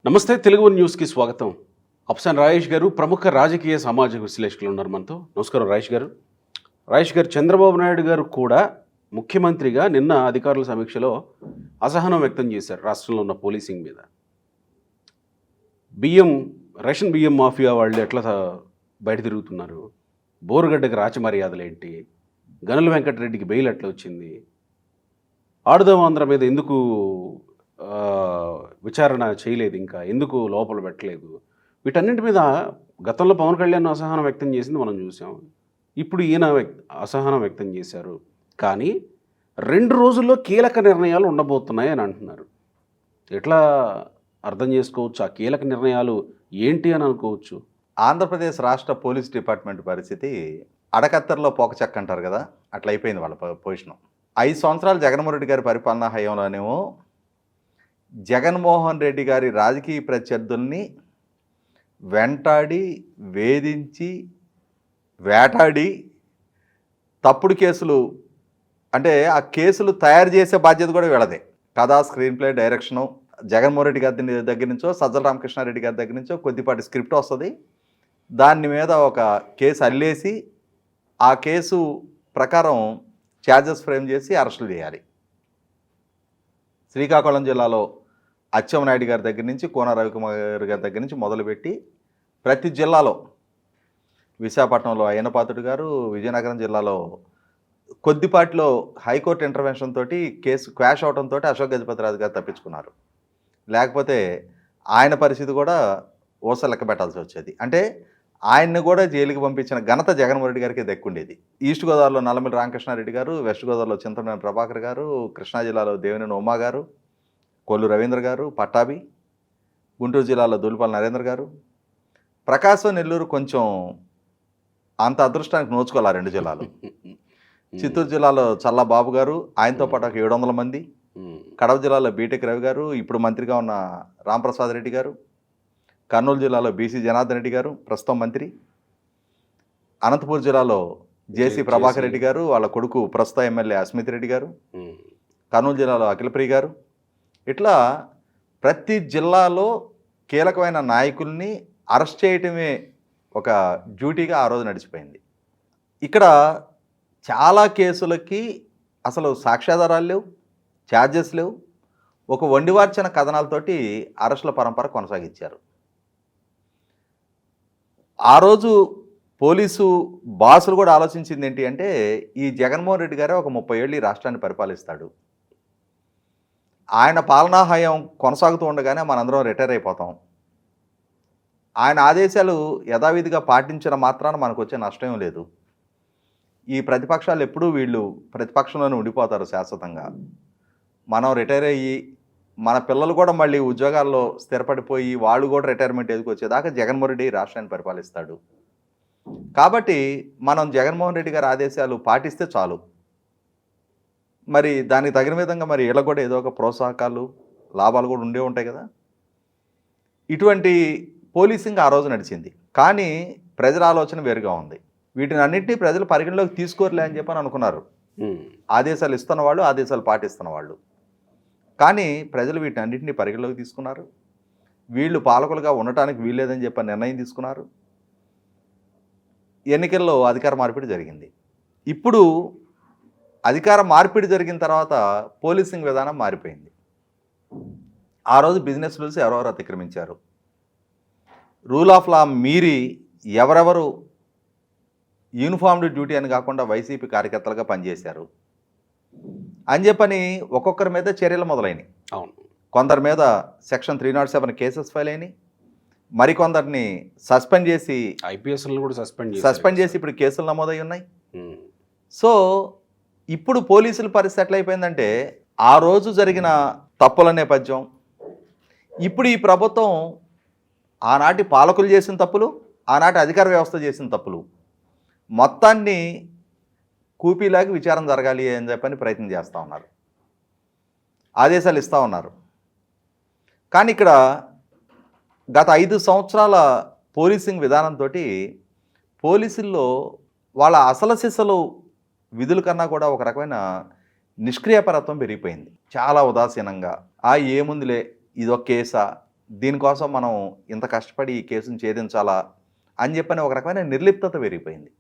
నమస్తే తెలుగు వన్ న్యూస్కి స్వాగతం. అఫ్సాన్ రాయేష్ గారు ప్రముఖ రాజకీయ సామాజిక విశ్లేషకులు ఉన్నారు మనతో. నమస్కారం రాయేష్ గారు. రాయేష్ గారు, చంద్రబాబు నాయుడు గారు కూడా ముఖ్యమంత్రిగా నిన్న అధికారుల సమీక్షలో అసహనం వ్యక్తం చేశారు రాష్ట్రంలో ఉన్న పోలీసింగ్ మీద. రేషన్ బియ్యం మాఫియా వాళ్ళు ఎట్లా బయట తిరుగుతున్నారు, బోరుగడ్డకి రాచమర్యాదలు ఏంటి, గనుల వెంకటరెడ్డికి బెయిల్ ఎట్లా వచ్చింది, ఆడుదాం ఆంధ్ర మీద ఎందుకు విచారణ చేయలేదు, ఇంకా ఎందుకు లోపల పెట్టలేదు, వీటన్నింటి మీద గతంలో పవన్ కళ్యాణ్ అసహనం వ్యక్తం చేసింది మనం చూసాం. ఇప్పుడు ఈయన అసహనం వ్యక్తం చేశారు. కానీ 2 రోజుల్లో కీలక నిర్ణయాలు ఉండబోతున్నాయి అని అంటున్నారు. ఎట్లా అర్థం చేసుకోవచ్చు? ఆ కీలక నిర్ణయాలు ఏంటి అని అనుకోవచ్చు? ఆంధ్రప్రదేశ్ రాష్ట్ర పోలీస్ డిపార్ట్మెంట్ పరిస్థితి అడకత్తర్లో పోకచెక్క అంటారు కదా, అట్లా అయిపోయింది వాళ్ళ పొజిషను. 5 సంవత్సరాలు జగన్మోహన్ రెడ్డి గారి పరిపాలనా హయాంలోనేమో జగన్మోహన్ రెడ్డి గారి రాజకీయ ప్రత్యర్థుల్ని వెంటాడి, వేధించి, వేటాడి, తప్పుడు కేసులు, అంటే ఆ కేసులు తయారు చేసే బాధ్యత కూడా వీళ్ళదే. కథా, screen play, direction Jaganmohan Reddy గారి దగ్గర నుంచో, సజ్జల రామకృష్ణారెడ్డి గారి దగ్గర నుంచో కొద్దిపాటి స్క్రిప్ట్ వస్తుంది. దాని మీద ఒక కేసు అల్లేసి ఆ కేసు ప్రకారం ఛార్జెస్ ఫ్రేమ్ చేసి అరెస్టులు చేయాలి. శ్రీకాకుళం జిల్లాలో అచ్చెన్నాయుడు గారి దగ్గర నుంచి, కోన రవికుమార్ గారి దగ్గర నుంచి మొదలుపెట్టి ప్రతి జిల్లాలో, విశాఖపట్నంలో అయ్యన్నపాత్రుడు గారు, విజయనగరం జిల్లాలో కొద్దిపాటిలో హైకోర్టు ఇంటర్వెన్షన్ తోటి కేసు క్వాష్ అవడంతో అశోక్ గజపతిరాజు గారు తప్పించుకున్నారు. లేకపోతే ఆయన పరిస్థితి కూడా ఓస లెక్క పెట్టాల్సి వచ్చేది. అంటే ఆయన్ని కూడా జైలుకి పంపించిన ఘనత జగన్మోహన్ రెడ్డి గారికి దక్కుండేది. ఈస్ట్ గోదావరిలో నల్లమిల్లి రామకృష్ణారెడ్డి గారు, వెస్ట్ గోదావరిలో చింతమనేని ప్రభాకర్ గారు, కృష్ణా జిల్లాలో దేవినేని ఉమా గారు, కొల్లు రవీంద్ర గారు, పట్టాభి, గుంటూరు జిల్లాలో దూలిపాల నరేంద్ర గారు, ప్రకాశం, నెల్లూరు కొంచెం అంత అదృష్టానికి నోచుకోవాలి 2 జిల్లాలు. చిత్తూరు జిల్లాలో చల్లా బాబు గారు, ఆయనతో పాటు ఒక 700 మంది, కడప జిల్లాలో బీటెక్ రవి గారు, ఇప్పుడు మంత్రిగా ఉన్న రాంప్రసాద్ రెడ్డి గారు, కర్నూలు జిల్లాలో బీసీ జనార్దన్ రెడ్డి గారు, ప్రస్తుతం మంత్రి, అనంతపూర్ జిల్లాలో జేసీ ప్రభాకర్ రెడ్డి గారు, వాళ్ళ కొడుకు ప్రస్తుత ఎమ్మెల్యే అస్మిత్ రెడ్డి గారు, కర్నూలు జిల్లాలో అఖిలప్రియ గారు, ఇట్లా ప్రతి జిల్లాలో కీలకమైన నాయకుల్ని అరెస్ట్ చేయటమే ఒక డ్యూటీగా ఆ రోజు నడిచిపోయింది. ఇక్కడ చాలా కేసులకి అసలు సాక్ష్యాధారాలు లేవు, ఛార్జెస్ లేవు, ఒక వండివార్చిన కథనాలతోటి అరెస్టుల పరంపర కొనసాగించారు. ఆ రోజు పోలీసు బాసులు కూడా ఆలోచించింది ఏంటి అంటే, ఈ జగన్మోహన్ రెడ్డి గారే ఒక 30 ఏళ్ళు ఈ రాష్ట్రాన్ని పరిపాలిస్తాడు, ఆయన పాలనా హయం కొనసాగుతూ ఉండగానే మనందరం రిటైర్ అయిపోతాం, ఆయన ఆదేశాలు యథావిధిగా పాటించిన మాత్రాన మనకు వచ్చే నష్టం లేదు, ఈ ప్రతిపక్షాలు ఎప్పుడూ వీళ్ళు ప్రతిపక్షంలోనే ఉండిపోతారు శాశ్వతంగా, మనం రిటైర్ అయ్యి మన పిల్లలు కూడా మళ్ళీ ఉద్యోగాల్లో స్థిరపడిపోయి వాళ్ళు కూడా రిటైర్మెంట్ ఎదుగు వచ్చేదాకా జగన్మోహన్ రెడ్డి రాష్ట్రాన్ని పరిపాలిస్తాడు, కాబట్టి మనం జగన్మోహన్ రెడ్డి గారి ఆదేశాలు పాటిస్తే చాలు, మరి దానికి తగిన విధంగా మరి వీళ్ళకు కూడా ఏదో ఒక ప్రోత్సాహకాలు, లాభాలు కూడా ఉండే ఉంటాయి కదా. ఇటువంటి పోలీసింగ్ ఆ రోజు నడిచింది. కానీ ప్రజల ఆలోచన వేరుగా ఉంది. వీటిని అన్నింటినీ ప్రజలు పరిగణలోకి తీసుకోరలే అని చెప్పని అనుకున్నారు. ఆదేశాలు ఇస్తున్న వాళ్ళు, ఆదేశాలు పాటిస్తున్న వాళ్ళు. కానీ ప్రజలు వీటిని అన్నింటినీ పరిగణలోకి తీసుకున్నారు. వీళ్ళు పాలకులుగా ఉండటానికి వీల్లేదని చెప్పి నిర్ణయం తీసుకున్నారు. ఎన్నికల్లో అధికార మార్పిడి జరిగింది. ఇప్పుడు అధికార మార్పిడి జరిగిన తర్వాత పోలీసింగ్ విధానం మారిపోయింది. ఆ రోజు బిజినెస్ రూల్స్ ఎవరెవరు అతిక్రమించారు, రూల్ ఆఫ్ లా మీరి ఎవరెవరు యూనిఫామ్డ్ డ్యూటీ అని కాకుండా వైసీపీ కార్యకర్తలుగా పనిచేశారు అని చెప్పని ఒక్కొక్కరి మీద చర్యలు మొదలైనవి. అవును, కొందరి మీద సెక్షన్ 307 కేసెస్ ఫైల్ అయినాయి, మరికొందరిని సస్పెండ్ చేసి ఐపీఎస్లను కూడా సస్పెండ్ చేసి ఇప్పుడు కేసులు నమోదై ఉన్నాయి. సో ఇప్పుడు పోలీసుల పరిస్థితి ఎట్లయిపోయిందంటే, ఆ రోజు జరిగిన తప్పుల నేపథ్యం, ఇప్పుడు ఈ ప్రభుత్వం ఆనాటి పాలకులు చేసిన తప్పులు, ఆనాటి అధికార వ్యవస్థ చేసిన తప్పులు మొత్తాన్ని కూపీలాగి విచారణ జరగాలి అని చెప్పని ప్రయత్నం చేస్తూ ఉన్నారు, ఆదేశాలు ఇస్తూ ఉన్నారు. కానీ ఇక్కడ గత 5 సంవత్సరాల పోలీసింగ్ విధానంతో పోలీసుల్లో వాళ్ళ అసలు సిసలు విధుల కన్నా కూడా ఒక రకమైన నిష్క్రియాపరత్వం పెరిగిపోయింది. చాలా ఉదాసీనంగా ఏముందిలే ఇదొక కేసా, దీనికోసం మనం ఇంత కష్టపడి ఈ కేసును ఛేదించాలా అని చెప్పని ఒక రకమైన నిర్లిప్తత పెరిగిపోయింది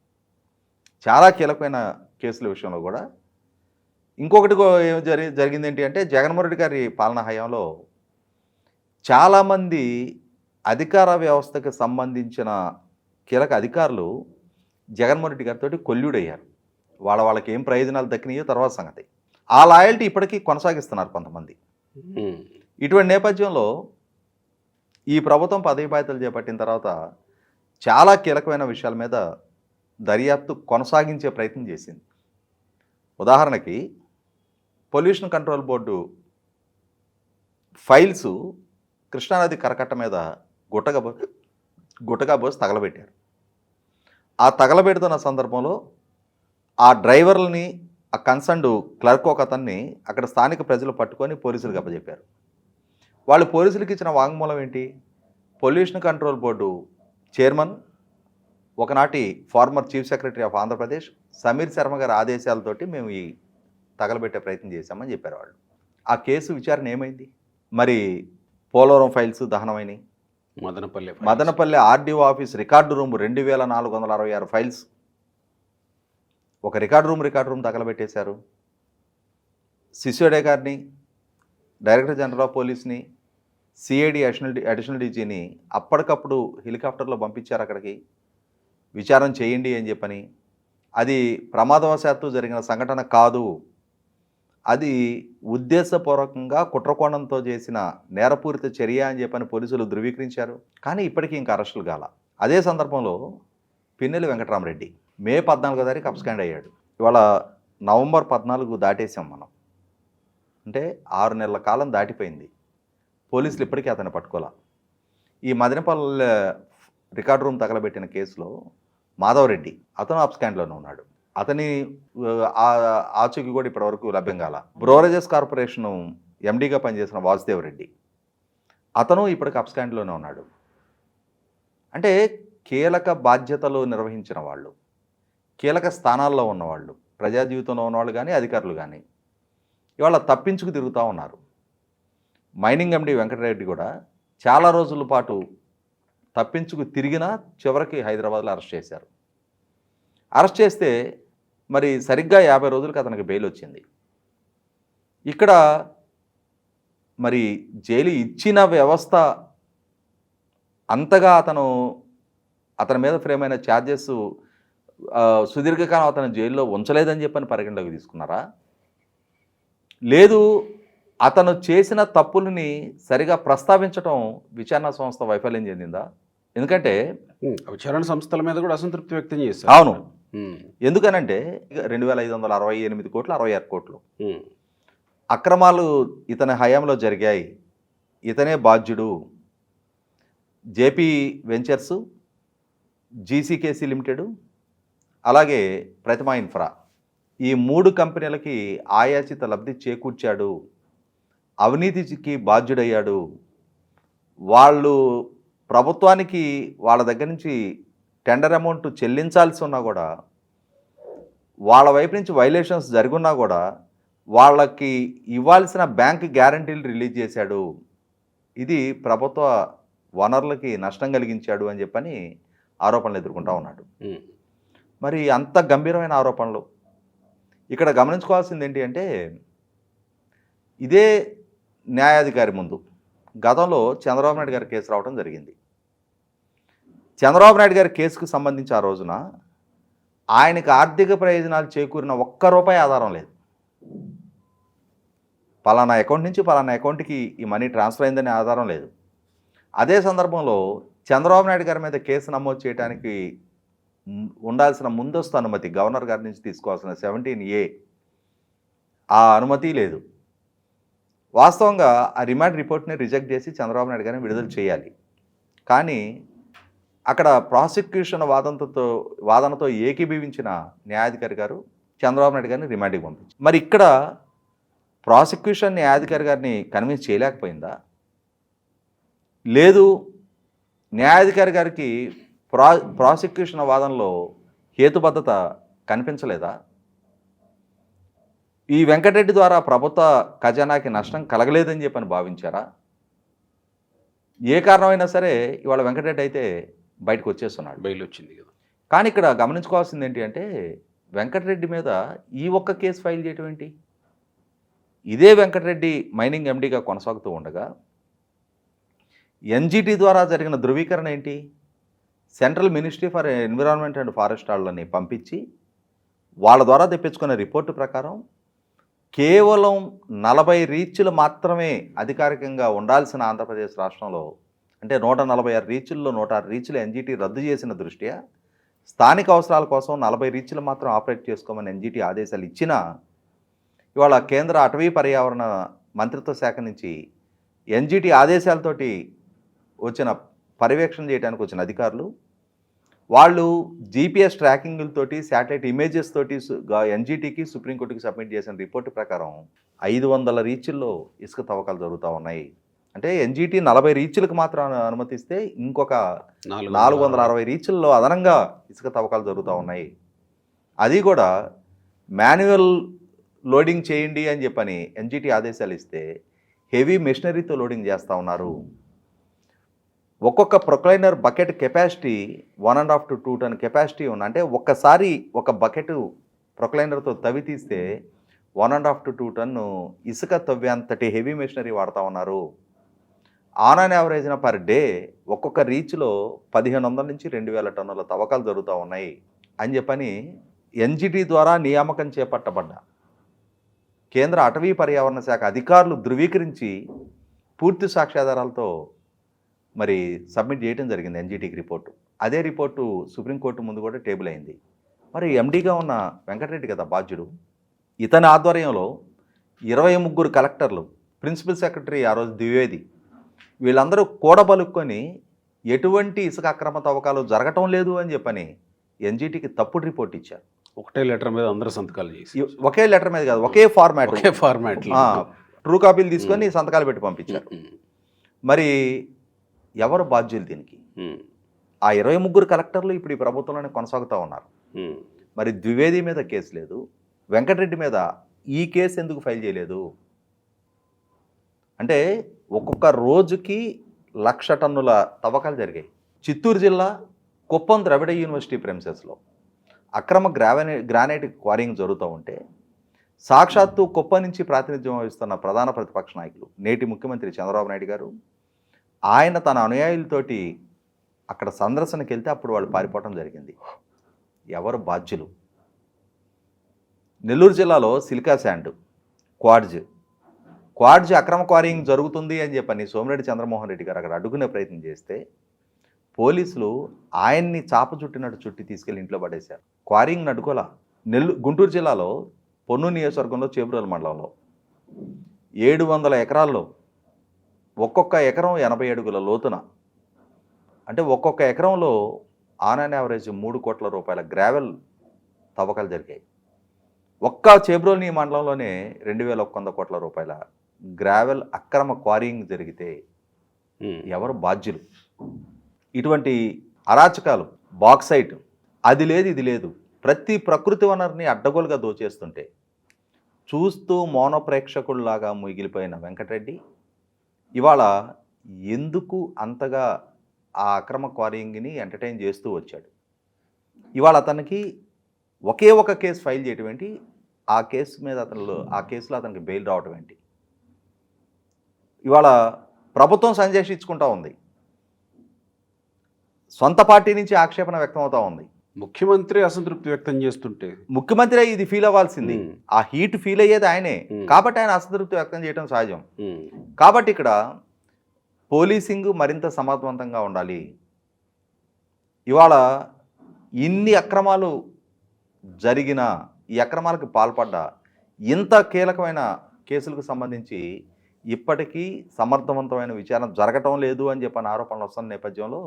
చాలా కీలకమైన కేసుల విషయంలో కూడా. ఇంకొకటి ఏం జరిగింది ఏంటి అంటే, జగన్మోహన్ రెడ్డి గారి పాలనా హయాంలో చాలామంది అధికార వ్యవస్థకు సంబంధించిన కీలక అధికారులు జగన్మోహన్ రెడ్డి గారితో కొల్లుడయ్యారు. వాళ్ళకి ఏం ప్రయోజనాలు దక్కినాయో తర్వాత సంగతి. ఆ లాయల్టీ ఇప్పటికీ కొనసాగిస్తున్నారు కొంతమంది. ఇటువంటి నేపథ్యంలో ఈ ప్రభుత్వం పదవి బాధ్యతలు చేపట్టిన తర్వాత చాలా కీలకమైన విషయాల మీద దర్యాప్తు కొనసాగించే ప్రయత్నం చేసింది. ఉదాహరణకి పొల్యూషన్ కంట్రోల్ బోర్డు ఫైల్స్ కృష్ణానది కరకట్ట మీద గుట్టగా పోసి తగలబెట్టారు. ఆ తగలబెడుతున్న సందర్భంలో ఆ డ్రైవర్లని, ఆ కన్సర్న్డ్ క్లర్క్ ఒక అతన్ని అక్కడ స్థానిక ప్రజలు పట్టుకొని పోలీసులకు అప్పచెప్పారు. వాళ్ళు పోలీసులకు ఇచ్చిన వాంగ్మూలం ఏంటి? పొల్యూషన్ కంట్రోల్ బోర్డు చైర్మన్, ఒకనాటి former chief secretary of Andhra Pradesh Sameer Sharma గారి ఆదేశాలతోటి మేము ఈ తగలబెట్టే ప్రయత్నం చేశామని చెప్పారు వాళ్ళు. ఆ కేసు విచారణ ఏమైంది? మరి పోలవరం ఫైల్స్ దహనమైనవి. Madanapalle RDO office record room 2466 files, ఒక రికార్డు రూమ్ తగలబెట్టేశారు. సిసోడే గారిని, డైరెక్టర్ జనరల్ ఆఫ్ పోలీస్ని, సిఐడి అడిషనల్ డీజీని అప్పటికప్పుడు హెలికాప్టర్లో పంపించారు అక్కడికి, విచారణ చేయండి అని చెప్పని. అది ప్రమాదవశాత్తు జరిగిన సంఘటన కాదు, అది ఉద్దేశపూర్వకంగా కుట్రకోణంతో చేసిన నేరపూరిత చర్య అని చెప్పని పోలీసులు ధృవీకరించారు. కానీ ఇప్పటికీ ఇంకా అరెస్టులు కాల. అదే సందర్భంలో పిన్నెల్లి వెంకటరామరెడ్డి మే 14వ తారీఖు అబ్స్కాండ్ అయ్యాడు. ఇవాళ నవంబర్ 14 దాటేసాం మనం. అంటే 6 నెలల కాలం దాటిపోయింది. పోలీసులు ఇప్పటికీ అతన్ని పట్టుకోలే. ఈ మదనపల్లి రికార్డు రూమ్ తగలబెట్టిన కేసులో మాధవరెడ్డి అతను అబ్స్కాండ్లోనే ఉన్నాడు. అతని ఆచూకీ కూడా ఇప్పటివరకు లభ్యం కాల. బ్రోరేజెస్ కార్పొరేషన్ ఎండీగా పనిచేసిన వాసుదేవ్ రెడ్డి అతను ఇప్పటికి అబ్స్కాండ్లోనే ఉన్నాడు. అంటే కీలక బాధ్యతలు నిర్వహించిన వాళ్ళు, కీలక స్థానాల్లో ఉన్నవాళ్ళు, ప్రజా జీవితంలో ఉన్నవాళ్ళు కానీ అధికారులు కానీ ఇవాళ తప్పించుకు తిరుగుతూ ఉన్నారు. మైనింగ్ ఎండీ వెంకటరెడ్డి కూడా చాలా రోజుల పాటు తప్పించుకు తిరిగినా చివరికి హైదరాబాద్లో అరెస్ట్ చేశారు. అరెస్ట్ చేస్తే మరి సరిగ్గా 50 రోజులకు అతనికి బెయిల్ వచ్చింది. ఇక్కడ మరి జైలు ఇచ్చిన వ్యవస్థ అంతగా అతని మీద ఫ్రేమ్ అయిన ఛార్జెస్ సుదీర్ఘకాలం అతను జైల్లో ఉంచలేదని చెప్పని పరిగణలోకి తీసుకున్నారా? లేదు, అతను చేసిన తప్పులని సరిగా ప్రస్తావించడం విచారణ సంస్థ వైఫల్యం చెందిందా? ఎందుకంటే విచారణ సంస్థల మీద కూడా అసంతృప్తి వ్యక్తం చేశారు. అవును. ఎందుకనంటే 2568 కోట్లు 66 కోట్లు అక్రమాలు ఇతని హయాంలో జరిగాయి, ఇతనే బాధ్యుడు. జేపీ వెంచర్సు, జీసీకేసీ లిమిటెడ్, అలాగే ప్రతిమా ఇన్ఫ్రా, ఈ 3 కంపెనీలకి ఆయాచిత లబ్ధి చేకూర్చాడు, అవినీతికి బాధ్యుడయ్యాడు. వాళ్ళు ప్రభుత్వానికి వాళ్ళ దగ్గర నుంచి టెండర్ అమౌంట్ చెల్లించాల్సి ఉన్నా కూడా, వాళ్ళ వైపు నుంచి వైలేషన్స్ జరుగున్నా కూడా వాళ్ళకి ఇవ్వాల్సిన బ్యాంక్ గ్యారంటీలు రిలీజ్ చేశాడు. ఇది ప్రభుత్వ వనరులకి నష్టం కలిగించాడు అని చెప్పని ఆరోపణలు ఎదుర్కొంటూ ఉన్నాడు. మరి అంత గంభీరమైన ఆరోపణలు. ఇక్కడ గమనించుకోవాల్సింది ఏంటి అంటే, ఇదే న్యాయాధికారి ముందు గతంలో చంద్రబాబు నాయుడు గారి కేసు రావడం జరిగింది. చంద్రబాబు నాయుడు గారి కేసుకు సంబంధించి ఆ రోజున ఆయనకు ఆర్థిక ప్రయోజనాలు చేకూరిన ఒక్క రూపాయి ఆధారం లేదు. పలానా అకౌంట్ నుంచి పలానా అకౌంట్కి ఈ మనీ ట్రాన్స్ఫర్ అయిందనే ఆధారం లేదు. అదే సందర్భంలో చంద్రబాబు నాయుడు గారి మీద కేసు నమోదు చేయడానికి ఉండాల్సిన ముందస్తు అనుమతి గవర్నర్ గారి నుంచి తీసుకోవాల్సిన 17A ఆ అనుమతి లేదు. వాస్తవంగా ఆ రిమాండ్ రిపోర్ట్ని రిజెక్ట్ చేసి చంద్రబాబు నాయుడు గారిని విడుదల చేయాలి. కానీ అక్కడ ప్రాసిక్యూషన్ వాదనతో ఏకీభవించిన న్యాయాధికారి గారు చంద్రబాబు నాయుడు గారిని రిమాండ్కి పంపించారు. మరి ఇక్కడ ప్రాసిక్యూషన్ న్యాయాధికారి గారిని కన్విన్స్ చేయలేకపోయిందా? లేదు, న్యాయాధికారి గారికి ప్రాసిక్యూషన్ వాదనలో హేతుబద్ధత కనిపించలేదా? ఈ వెంకటరెడ్డి ద్వారా ప్రభుత్వ ఖజానాకి నష్టం కలగలేదని చెప్పని భావించారా? ఏ కారణమైనా సరే ఇవాళ వెంకటరెడ్డి అయితే బయటకు వచ్చేస్తున్నాడు. బెయిల్ వచ్చింది కదా. కానీ ఇక్కడ గమనించుకోవాల్సింది ఏంటి అంటే వెంకటరెడ్డి మీద ఈ ఒక్క కేసు ఫైల్ చేయటం ఏంటి? ఇదే వెంకటరెడ్డి మైనింగ్ ఎండీగా కొనసాగుతూ ఉండగా ఎన్జిటి ద్వారా జరిగిన ధృవీకరణ ఏంటి? Central ministry for environment and forest వాళ్ళని పంపించి వాళ్ళ ద్వారా తెప్పించుకున్న రిపోర్టు ప్రకారం కేవలం 40 రీచ్లు మాత్రమే అధికారికంగా ఉండాల్సిన ఆంధ్రప్రదేశ్ రాష్ట్రంలో, అంటే 146 రీచ్ల్లో 106 రీచ్లు ఎన్జిటి రద్దు చేసిన దృష్ట్యా స్థానిక అవసరాల కోసం 40 రీచ్లు మాత్రం ఆపరేట్ చేసుకోమని ఎన్జిటి ఆదేశాలు ఇచ్చినా ఇవాళ కేంద్ర అటవీ పర్యావరణ మంత్రిత్వ శాఖ నుంచి ఎన్జిటి ఆదేశాలతోటి వచ్చిన పర్యవేక్షణ చేయడానికి వచ్చిన అధికారులు వాళ్ళు జీపీఎస్ ట్రాకింగ్లతోటి శాటిలైట్ ఇమేజెస్ తోటి ఎన్జిటికి సుప్రీంకోర్టుకి సబ్మిట్ చేసిన రిపోర్టు ప్రకారం 500 రీచ్ల్లో ఇసుక తవ్వకాలు జరుగుతూ ఉన్నాయి. అంటే ఎన్జిటి 40 రీచ్లకు మాత్రం అనుమతిస్తే ఇంకొక 460 రీచ్ల్లో అదనంగా ఇసుక తవ్వకాలు జరుగుతూ ఉన్నాయి. అది కూడా మాన్యువల్ లోడింగ్ చేయండి అని చెప్పని ఎన్జిటి ఆదేశాలు ఇస్తే హెవీ మెషినరీతో లోడింగ్ చేస్తూ ఉన్నారు. ఒక్కొక్క ప్రొక్లైనర్ bucket capacity 1.5 to 2 ton capacity ఉంది. అంటే ఒక్కసారి ఒక బకెట్ ప్రొక్లైనర్తో తవ్వి తీస్తే 1.5 to 2 టన్ను ఇసుక తవ్వేంతటి హెవీ మెషినరీ వాడుతూ ఉన్నారు. ఆన్ అండ్ యావరేజ్న పర్ డే ఒక్కొక్క రీచ్లో 1500 నుంచి 2000 టన్నుల తవ్వకాలు జరుగుతూ ఉన్నాయి అని చెప్పని ఎన్జిటి ద్వారా నియామకం చేపట్టబడ్డ కేంద్ర అటవీ పర్యావరణ శాఖ అధికారులు ధృవీకరించి పూర్తి సాక్ష్యాధారాలతో మరి సబ్మిట్ చేయడం జరిగింది ఎన్జిటికి రిపోర్టు. అదే రిపోర్టు సుప్రీంకోర్టు ముందు కూడా టేబుల్ అయింది. మరి ఎండీగా ఉన్న వెంకటరెడ్డి కదా బాధ్యుడు. ఇతని ఆధ్వర్యంలో 23 కలెక్టర్లు, ప్రిన్సిపల్ సెక్రటరీ ఆ రోజు ద్వివేది, వీళ్ళందరూ కూడబలుక్కొని ఎటువంటి ఇసుక అక్రమ తవ్వకాలు జరగటం లేదు అని చెప్పని ఎన్జిటికి తప్పుడు రిపోర్ట్ ఇచ్చారు. ఒకటే లెటర్ మీద అందరూ సంతకాలు చేసి, ఒకే లెటర్ మీద కాదు, ఒకే ఫార్మాట్ ట్రూ కాపీలు తీసుకొని సంతకాలు పెట్టి పంపించారు. మరి ఎవరు బాధ్యులు దీనికి? ఆ 23 కలెక్టర్లు ఇప్పుడు ఈ ప్రభుత్వంలోనే కొనసాగుతూ ఉన్నారు. మరి ద్వివేది మీద కేసు లేదు, వెంకటరెడ్డి మీద ఈ కేసు ఎందుకు ఫైల్ చేయలేదు? అంటే ఒక్కొక్క రోజుకి 1,00,000 టన్నుల తవ్వకాలు జరిగాయి. చిత్తూరు జిల్లా కుప్పం ద్రవిడ యూనివర్సిటీ ప్రెమిసెస్లో అక్రమ గ్రానైట్ క్వారింగ్ జరుగుతూ ఉంటే సాక్షాత్తు కుప్పం నుంచి ప్రాతినిధ్యం వహిస్తున్న ప్రధాన ప్రతిపక్ష నాయకులు నేటి ముఖ్యమంత్రి చంద్రబాబు నాయుడు గారు ఆయన తన అనుయాయులతోటి అక్కడ సందర్శనకి వెళ్తే అప్పుడు వాళ్ళు పారిపోవటం జరిగింది. ఎవరు బాధ్యులు? నెల్లూరు జిల్లాలో సిలికా శాండ్ క్వాడ్జ్ అక్రమ క్వారింగ్ జరుగుతుంది అని చెప్పని సోమిరెడ్డి చంద్రమోహన్ రెడ్డి గారు అక్కడ అడ్డుకునే ప్రయత్నం చేస్తే పోలీసులు ఆయన్ని చాప చుట్టినట్టు చుట్టి తీసుకెళ్లి ఇంట్లో పడేశారు. క్వారింగ్ అడ్డుకోలా. గుంటూరు జిల్లాలో పొన్నూరు నియోజకవర్గంలో చేబ్రోలు మండలంలో 700 ఎకరాల్లో ఒక్కొక్క ఎకరం 80 అడుగుల లోతున, అంటే ఒక్కొక్క ఎకరంలో ఆన్ అండ్ యావరేజ్ 3 కోట్ల రూపాయల గ్రావెల్ తవ్వకాలు జరిగాయి. ఒక్క చేబ్రోలు మండలంలోనే 2100 కోట్ల రూపాయల గ్రావెల్ అక్రమ క్వారింగ్ జరిగితే ఎవరు బాధ్యులు? ఇటువంటి అరాచకాలు, బాక్సైట్ అది లేదు ఇది లేదు, ప్రతి ప్రకృతి వనరుని అడ్డగోలుగా దోచేస్తుంటే చూస్తూ మౌన ప్రేక్షకుల్లాగా మిగిలిపోయిన వెంకటరెడ్డి ఇవాళ ఎందుకు అంతగా ఆ అక్రమ క్వారింగ్ని ఎంటర్టైన్ చేస్తూ వచ్చాడు? ఇవాళ అతనికి ఒకే ఒక కేసు ఫైల్ చేయటం ఏంటి? ఆ కేసులో అతనికి బెయిల్ రావటం ఏంటి? ఇవాళ ప్రభుత్వం సంజాషించుకుంటా ఉంది, సొంత పార్టీ నుంచి ఆక్షేపణ వ్యక్తం అవుతా ఉంది. ముఖ్యమంత్రి అసంతృప్తి వ్యక్తం చేస్తుంటే ముఖ్యమంత్రి ఇది ఫీల్ అవ్వాల్సింది. ఆ హీట్ ఫీల్ అయ్యేది ఆయనే, కాబట్టి ఆయన అసంతృప్తి వ్యక్తం చేయడం సహజం. కాబట్టి ఇక్కడ పోలీసింగ్ మరింత సమర్థవంతంగా ఉండాలి. ఇవాళ ఇన్ని అక్రమాలు జరిగిన, ఈ అక్రమాలకు పాల్పడ్డ ఇంత కీలకమైన కేసులకు సంబంధించి ఇప్పటికీ సమర్థవంతమైన విచారణ జరగటం లేదు అని చెప్పిన ఆరోపణలు వస్తున్న నేపథ్యంలో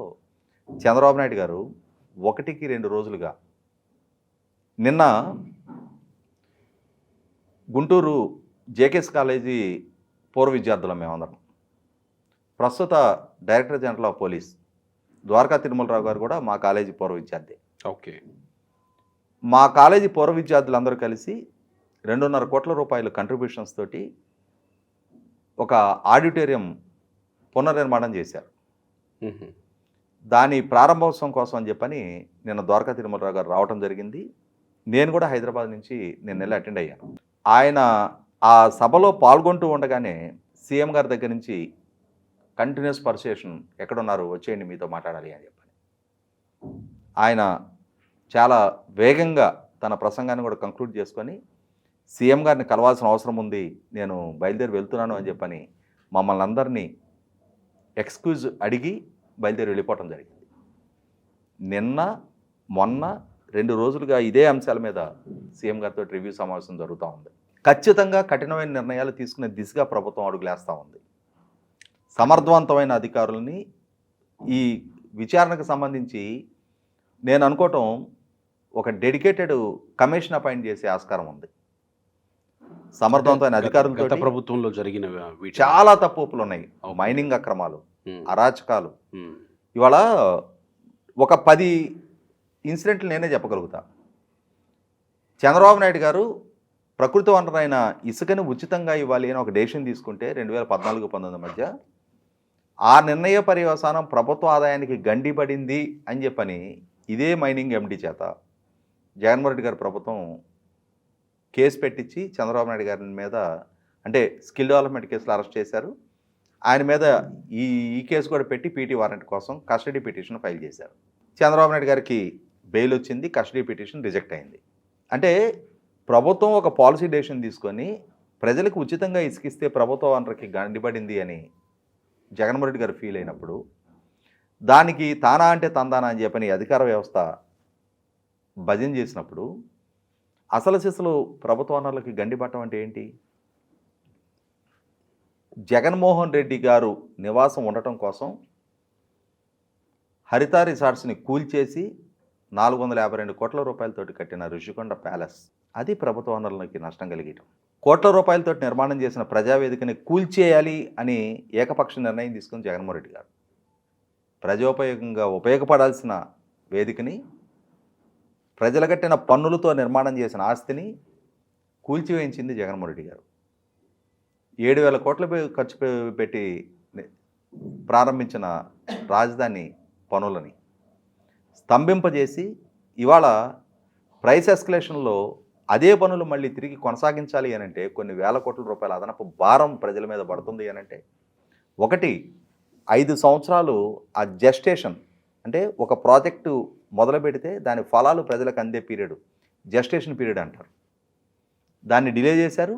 చంద్రబాబు నాయుడు గారు 1-2 రోజులుగా నిన్న గుంటూరు జేకేఎస్ కాలేజీ పూర్వ విద్యార్థులం మేమందరం, ప్రస్తుత director general of police Dwaraka Tirumala Rao గారు కూడా మా కాలేజీ పూర్వ విద్యార్థి. ఓకే, మా కాలేజీ పూర్వ విద్యార్థులందరూ కలిసి 2.5 కోట్ల రూపాయల కంట్రిబ్యూషన్స్ తోటి ఒక ఆడిటోరియం పునర్నిర్మాణం చేశారు. మ్మ్. దాని ప్రారంభోత్సవం కోసం అని చెప్పని నిన్న ద్వారకా తిరుమలరావు గారు రావటం జరిగింది. నేను కూడా హైదరాబాద్ నుంచి నేను వెళ్ళి అటెండ్ అయ్యాను. ఆయన ఆ సభలో పాల్గొంటూ ఉండగానే సీఎం గారి దగ్గర నుంచి కంటిన్యూస్ పర్సుయేషన్, ఎక్కడున్నారు వచ్చేయండి మీతో మాట్లాడాలి అని చెప్పని. ఆయన చాలా వేగంగా తన ప్రసంగాన్ని కూడా కంక్లూడ్ చేసుకొని సీఎం గారిని కలవాల్సిన అవసరం ఉంది, నేను బయలుదేరి వెళ్తున్నాను అని చెప్పని మమ్మల్ని అందరినీ ఎక్స్క్యూజ్ అడిగి బయలుదేరి వెళ్ళిపోవటం జరిగింది. నిన్న మొన్న 2 రోజులుగా ఇదే అంశాల మీద సీఎం గారితో రివ్యూ సమావేశం జరుగుతూ ఉంది. ఖచ్చితంగా కఠినమైన నిర్ణయాలు తీసుకునే దిశగా ప్రభుత్వం అడుగులేస్తూ ఉంది. సమర్థవంతమైన అధికారులని ఈ విచారణకు సంబంధించి నేను అనుకోవటం ఒక డెడికేటెడ్ కమిషన్ అపాయింట్ చేసే ఆస్కారం ఉంది. సమర్థవంతమైన అధికారులతో గత ప్రభుత్వంలో జరిగిన చాలా తప్పులు ఉన్నాయి. మైనింగ్ అక్రమాలు, అరాచకాలు. ఇవాళ ఒక 10 ఇన్సిడెంట్లు నేనే చెప్పగలుగుతా. చంద్రబాబు నాయుడు గారు ప్రకృతి వనరైన ఇసుకని ఉచితంగా ఇవ్వాలి అని ఒక డెసిషన్ తీసుకుంటే 2014-19 మధ్య ఆ నిర్ణయ పర్యవసానం ప్రభుత్వ ఆదాయానికి గండిపడింది అని చెప్పని ఇదే మైనింగ్ ఎండి చేత జగన్మోహన్ రెడ్డి గారి ప్రభుత్వం కేసు పెట్టించి చంద్రబాబు నాయుడు గారి మీద, అంటే స్కిల్ డెవలప్మెంట్ కేసులో అరెస్ట్ చేశారు. ఆయన మీద ఈ కేసు కూడా పెట్టి పీటీ వారెంట్ కోసం కస్టడీ పిటిషన్ ఫైల్ చేశారు. చంద్రబాబు నాయుడు గారికి బెయిల్ వచ్చింది, కస్టడీ పిటిషన్ రిజెక్ట్ అయింది. అంటే ప్రభుత్వం ఒక పాలసీ డెసిషన్ తీసుకొని ప్రజలకు ఉచితంగా ఇసుకిస్తే ప్రభుత్వ వనరుకి గండిపడింది అని జగన్మోహన్ రెడ్డి గారు ఫీల్ అయినప్పుడు, దానికి తానా అంటే తందానా అని చెప్పని అధికార వ్యవస్థ భజన చేసినప్పుడు అసలు సిసలు ప్రభుత్వ వనరులకి గండిపట్టడం అంటే ఏంటి? జగన్మోహన్ రెడ్డి గారు నివాసం ఉండటం కోసం హరిత రిసార్ట్స్ని కూల్చేసి 452 కోట్ల రూపాయలతోటి కట్టిన ఋషికొండ ప్యాలెస్, అది ప్రభుత్వ వనరులకి నష్టం కలిగటం. కోట్ల రూపాయలతో నిర్మాణం చేసిన ప్రజావేదికని కూల్చేయాలి అని ఏకపక్ష నిర్ణయం తీసుకుని జగన్మోహన్ రెడ్డి గారు ప్రజోపయోగంగా ఉపయోగపడాల్సిన వేదికని, ప్రజలు కట్టిన పన్నులతో నిర్మాణం చేసిన ఆస్తిని కూల్చివేయించింది జగన్మోహన్ రెడ్డి గారు. 7,000 కోట్ల ఖర్చు పెట్టి ప్రారంభించిన రాజధాని పనులని స్తంభింపజేసి ఇవాళ ప్రైస్ ఎస్కలేషన్లో అదే పనులు మళ్ళీ తిరిగి కొనసాగించాలి అని అంటే కొన్ని వేల కోట్ల రూపాయల అదనపు భారం ప్రజల మీద పడుతుంది అని అంటే, ఒకటి 5 సంవత్సరాలు ఆ జెస్టేషన్, అంటే ఒక ప్రాజెక్టు మొదలు పెడితే దాని ఫలాలు ప్రజలకు అందే పీరియడ్ జెస్టేషన్ పీరియడ్ అంటారు. దాన్ని డిలే చేశారు.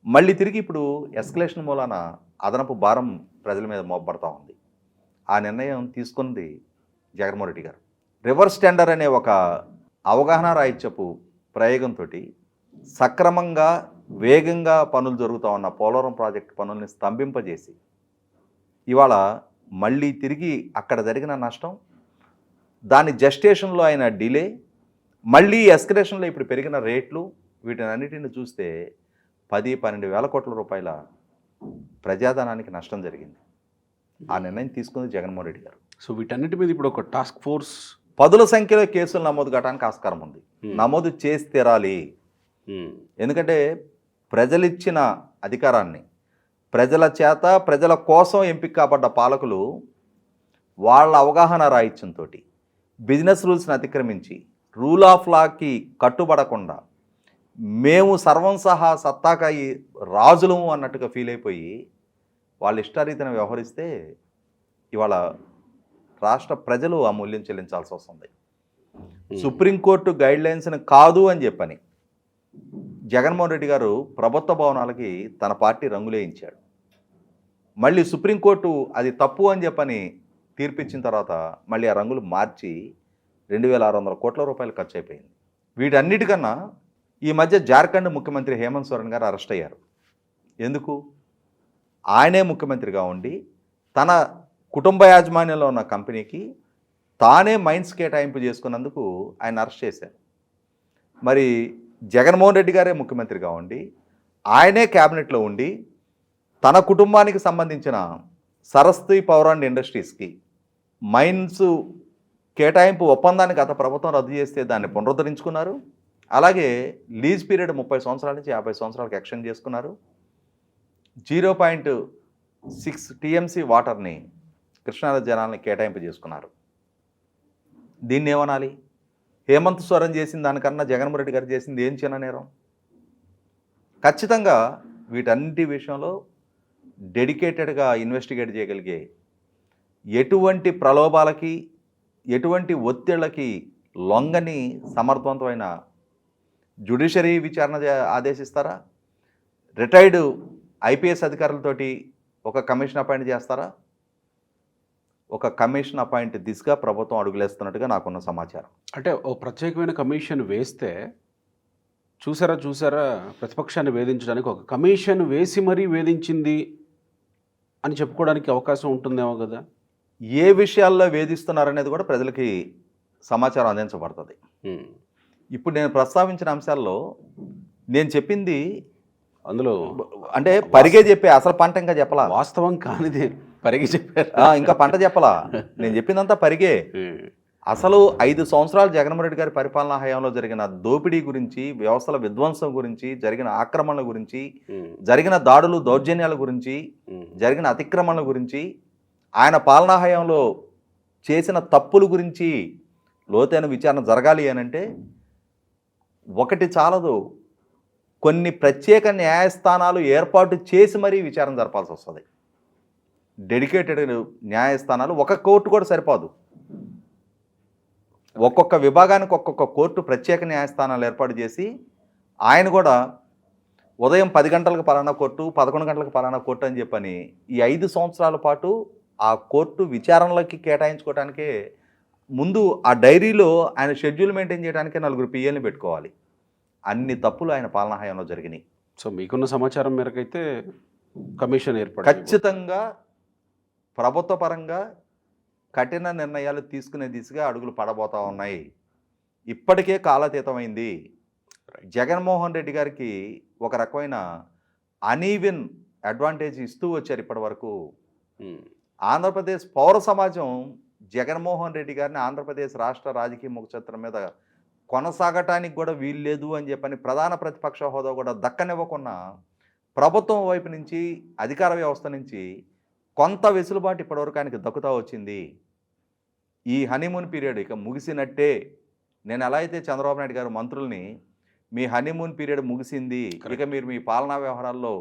మళ్ళీ తిరిగి ఇప్పుడు ఎస్కలేషన్ మూలాన అదనపు భారం ప్రజల మీద మోపబడతా ఉంది. ఆ నిర్ణయం తీసుకున్నది జగన్మోహన్ రెడ్డి గారు. రివర్స్ టెండర్ అనే ఒక అవగాహన రాహిత్యపు ప్రయోగంతో సక్రమంగా వేగంగా పనులు జరుగుతూ ఉన్న పోలవరం ప్రాజెక్టు పనుల్ని స్తంభింపజేసి ఇవాళ మళ్ళీ తిరిగి అక్కడ జరిగిన నష్టం, దాని జెస్టేషన్లో అయిన డిలే, మళ్ళీ ఎస్కలేషన్లో ఇప్పుడు పెరిగిన రేట్లు, వీటినన్నిటిని చూస్తే 10-12 వేల కోట్ల రూపాయల ప్రజాధనానికి నష్టం జరిగింది. ఆ నిర్ణయం తీసుకుంది జగన్మోహన్ రెడ్డి గారు. సో వీటన్నిటి మీద ఇప్పుడు ఒక టాస్క్ ఫోర్స్ 10ల సంఖ్యలో కేసులు నమోదు కావడానికి ఆస్కారం ఉంది. నమోదు చేసి తీరాలి. ఎందుకంటే ప్రజలిచ్చిన అధికారాన్ని, ప్రజల చేత ప్రజల కోసం ఎంపిక కాబడ్డ పాలకులు వాళ్ళ అవగాహన రాహిత్యంతో బిజినెస్ రూల్స్ని అతిక్రమించి రూల్ ఆఫ్ లాకి కట్టుబడకుండా మేము సర్వం సహా సత్తాకాయి రాజులము అన్నట్టుగా ఫీల్ అయిపోయి వాళ్ళు ఇష్టారీతిన వ్యవహరిస్తే ఇవాళ రాష్ట్ర ప్రజలు ఆ మూల్యం చెల్లించాల్సి వస్తుంది. సుప్రీంకోర్టు గైడ్లైన్స్ని కాదు అని చెప్పని జగన్మోహన్ రెడ్డి గారు ప్రభుత్వ భవనాలకి తన పార్టీ రంగులేయించాడు. మళ్ళీ సుప్రీంకోర్టు అది తప్పు అని చెప్పని తీర్పిచ్చిన తర్వాత మళ్ళీ ఆ రంగులు మార్చి 2,600 కోట్ల రూపాయలు ఖర్చు అయిపోయింది. వీటన్నిటికన్నా ఈ మధ్య జార్ఖండ్ ముఖ్యమంత్రి హేమంత్ సోరెన్ గారు అరెస్ట్ అయ్యారు. ఎందుకు? ఆయనే ముఖ్యమంత్రిగా ఉండి తన కుటుంబ యాజమాన్యంలో ఉన్న కంపెనీకి తానే మైన్స్ కేటాయింపు చేసుకున్నందుకు ఆయన అరెస్ట్ చేశారు. మరి జగన్మోహన్ రెడ్డి గారే ముఖ్యమంత్రిగా ఉండి ఆయనే క్యాబినెట్లో ఉండి తన కుటుంబానికి సంబంధించిన సరస్వతి పవర్ అండ్ ఇండస్ట్రీస్కి మైన్స్ కేటాయింపు ఒప్పందాన్ని గత ప్రభుత్వం రద్దు చేస్తే దాన్ని పునరుద్ధరించుకున్నారు. అలాగే లీజ్ పీరియడ్ 30 సంవత్సరాల నుంచి 50 సంవత్సరాలకు ఎక్స్టెండ్ చేసుకున్నారు. 0.6 TMC వాటర్ని కృష్ణానది జలాన్ని కేటాయింపు చేసుకున్నారు. దీన్ని ఏమనాలి? హేమంత్ సోరెన్ చేసిన దానికన్నా జగన్మోహన్ రెడ్డి గారు చేసింది ఏం చిన్న నేరం? ఖచ్చితంగా వీటన్నిటి విషయంలో డెడికేటెడ్గా ఇన్వెస్టిగేట్ చేయగలిగే, ఎటువంటి ప్రలోభాలకి ఎటువంటి ఒత్తిళ్లకి లొంగని సమర్థవంతమైన జ్యుడిషియరీ విచారణ ఆదేశిస్తారా? రిటైర్డ్ ఐపీఎస్ అధికారులతోటి ఒక కమిషన్ అపాయింట్ చేస్తారా? ఒక కమిషన్ అపాయింట్ దిశగా ప్రభుత్వం అడుగులేస్తున్నట్టుగా నాకున్న సమాచారం. అంటే ఓ ప్రత్యేకమైన కమిషన్ వేస్తే చూసారా ప్రతిపక్షాన్ని వేధించడానికి ఒక కమిషన్ వేసి మరీ వేధించింది అని చెప్పుకోవడానికి అవకాశం ఉంటుందేమో కదా. ఏ విషయాల్లో వేధిస్తున్నారనేది కూడా ప్రజలకి సమాచారం అందించబడుతుంది. ఇప్పుడు నేను ప్రస్తావించిన అంశాల్లో నేను చెప్పింది అందులో అంటే పరిగే చెప్పే, అసలు పంట ఇంకా చెప్పలా, వాస్తవం కానిది పరిగి చెప్పారు. ఇంకా పంట చెప్పలా, నేను చెప్పిందంతా పరిగే. అసలు 5 సంవత్సరాలు జగన్మోహన్ రెడ్డి గారి పరిపాలనా హయాంలో జరిగిన దోపిడీ గురించి, వ్యవస్థల విధ్వంసం గురించి, జరిగిన ఆక్రమణల గురించి, జరిగిన దాడులు దౌర్జన్యాల గురించి, జరిగిన అతిక్రమణల గురించి, ఆయన పాలనా హయాంలో చేసిన తప్పుల గురించి లోతైన విచారణ జరగాలి అనంటే ఒకటి చాలదు, కొన్ని ప్రత్యేక న్యాయస్థానాలు ఏర్పాటు చేసి మరీ విచారణ జరపాల్సి వస్తుంది. డెడికేటెడ్ న్యాయస్థానాలు ఒక కోర్టు కూడా సరిపోదు. ఒక్కొక్క విభాగానికి ఒక్కొక్క కోర్టు ప్రత్యేక న్యాయస్థానాలు ఏర్పాటు చేసి ఆయన కూడా ఉదయం 10 గంటలకు పలానా కోర్టు, 11 గంటలకు పలానా కోర్టు అని చెప్పని ఈ 5 సంవత్సరాల పాటు ఆ కోర్టు విచారణలకి కేటాయించుకోవడానికే ముందు ఆ డైరీలో ఆయన షెడ్యూల్ మెయింటైన్ చేయడానికే 4 పిఎల్ని పెట్టుకోవాలి. అన్ని తప్పులు ఆయన పాలనా హయాంలో జరిగినాయి. సో మీకున్న సమాచారం మేరకైతే కమిషన్ ఏర్పాటు ఖచ్చితంగా ప్రభుత్వ పరంగా కఠిన నిర్ణయాలు తీసుకునే దిశగా అడుగులు పడబోతూ ఉన్నాయి. ఇప్పటికే కాలాతీతమైంది. జగన్మోహన్ రెడ్డి గారికి ఒక రకమైన అనీవెన్ అడ్వాంటేజ్ ఇస్తూ వచ్చారు ఇప్పటి వరకు. ఆంధ్రప్రదేశ్ పౌర సమాజం జగన్మోహన్ రెడ్డి గారిని ఆంధ్రప్రదేశ్ రాష్ట్ర రాజకీయ ముఖచిత్రం మీద కొనసాగటానికి కూడా వీలు లేదు అని చెప్పని ప్రధాన ప్రతిపక్ష హోదా కూడా దక్కనివ్వకుండా ప్రభుత్వం వైపు నుంచి, అధికార వ్యవస్థ నుంచి కొంత వెసులుబాటు ఇప్పటివరకు ఆయనకి దక్కుతూ వచ్చింది. ఈ హనీమూన్ పీరియడ్ ఇక ముగిసినట్టే. నేను ఎలా అయితే చంద్రబాబు నాయుడు గారు మంత్రుల్ని మీ హనీమూన్ పీరియడ్ ముగిసింది, ఇక మీరు మీ పాలనా వ్యవహారాల్లో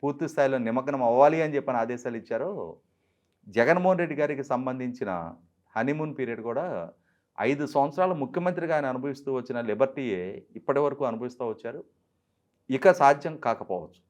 పూర్తి స్థాయిలో నిమగ్నం అవ్వాలి అని చెప్పని ఆదేశాలు ఇచ్చారో, జగన్మోహన్ రెడ్డి గారికి సంబంధించిన హనీమూన్ పీరియడ్ కూడా 5 సంవత్సరాలు ముఖ్యమంత్రిగా ఆయన అనుభవిస్తూ వచ్చిన లిబర్టీయే ఇప్పటి వరకు అనుభవిస్తూ వచ్చారు. ఇక సాధ్యం కాకపోవచ్చు.